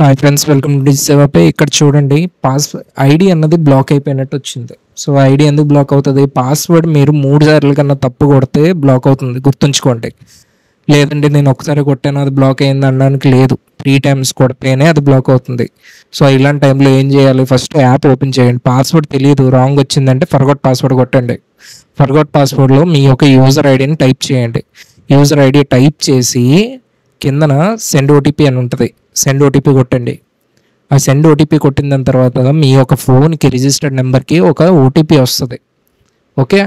Hi friends, welcome to డిజి సేవపై. ఇక్కడ చూడండి, ID అన్నది బ్లాక్ అయిపోయినట్టు వచ్చింది. సో ఐడి ఎందుకు బ్లాక్ అవుతుంది? పాస్వర్డ్ మీరు 3 సార్లు కన్నా తప్పు కొడితే బ్లాక్ అవుతుంది, గుర్తుంచుకోండి. లేదండి నేను ఒకసారి కొట్టాను అది బ్లాక్ అయింది అనడానికి లేదు. 3 టైమ్స్ కొడితేనే అది బ్లాక్ అవుతుంది. సో ఇలాంటి టైంలో ఏం చేయాలి? ఫస్ట్ యాప్ ఓపెన్ చేయండి. పాస్వర్డ్ తెలియదు, రాంగ్ వచ్చిందంటే ఫర్గొట్ పాస్వర్డ్ కొట్టండి. ఫర్గొట్ పాస్వర్డ్లో మీ యొక్క యూజర్ ఐడిని టైప్ చేయండి. యూజర్ ఐడి టైప్ చేసి కిందన సెండ్ ఓటీపీ అని ఉంటుంది, సెండ్ ఓటీపీ కొట్టండి. ఆ సెండ్ ఓటీపీ కొట్టిన దాని తర్వాత మీ యొక్క ఫోన్కి రిజిస్టర్డ్ నెంబర్కి ఒక ఓటీపీ వస్తుంది. ఓకే,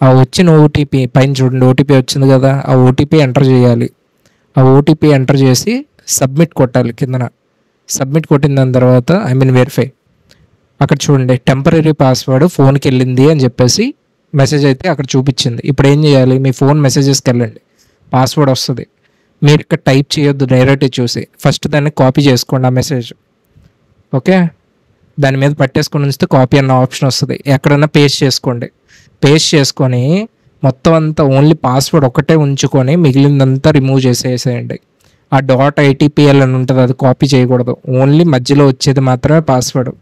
ఆ వచ్చిన ఓటీపీ పైన చూడండి, ఓటీపీ వచ్చింది కదా, ఆ ఓటీపీ ఎంటర్ చేయాలి. ఆ ఓటీపీ ఎంటర్ చేసి సబ్మిట్ కొట్టాలి. కిందన సబ్మిట్ కొట్టిన దాని తర్వాత వెరిఫై. అక్కడ చూడండి, టెంపరీ పాస్వర్డ్ ఫోన్కి వెళ్ళింది అని చెప్పేసి మెసేజ్ అయితే అక్కడ చూపించింది. ఇప్పుడు ఏం చేయాలి? మీ ఫోన్ మెసేజెస్కి వెళ్ళండి, పాస్వర్డ్ వస్తుంది. మీరు ఇక్కడ టైప్ చేయొద్దు, డైరెక్ట్ చూసి ఫస్ట్ దాన్ని కాపీ చేసుకోండి ఆ మెసేజ్. ఓకే, దాని మీద పట్టేసుకొని ఉంచితే కాపీ అన్న ఆప్షన్ వస్తుంది. ఎక్కడన్నా పేస్ట్ చేసుకోండి. పేస్ట్ చేసుకొని మొత్తం అంతా ఓన్లీ పాస్వర్డ్ ఒకటే ఉంచుకొని మిగిలిందంతా రిమూవ్ చేసేసేయండి. ఆ .itpl అని ఉంటుంది, అది కాపీ చేయకూడదు. ఓన్లీ మధ్యలో వచ్చేది మాత్రమే పాస్వర్డ్.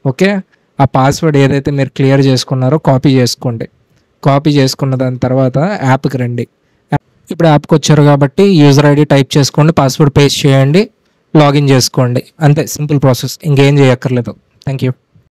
ఓకే, ఆ పాస్వర్డ్ ఏదైతే మీరు క్లియర్ చేసుకున్నారో కాపీ చేసుకోండి. కాపీ చేసుకున్న దాని తర్వాత యాప్కి రండి. ఇప్పుడు యాప్కి వచ్చారు కాబట్టి యూజర్ ఐడి టైప్ చేసుకోండి, పాస్వర్డ్ పేస్ట్ చేయండి, లాగిన్ చేసుకోండి. అంతే, సింపుల్ ప్రాసెస్, ఇంకేం చేయక్కర్లేదు. Thank you.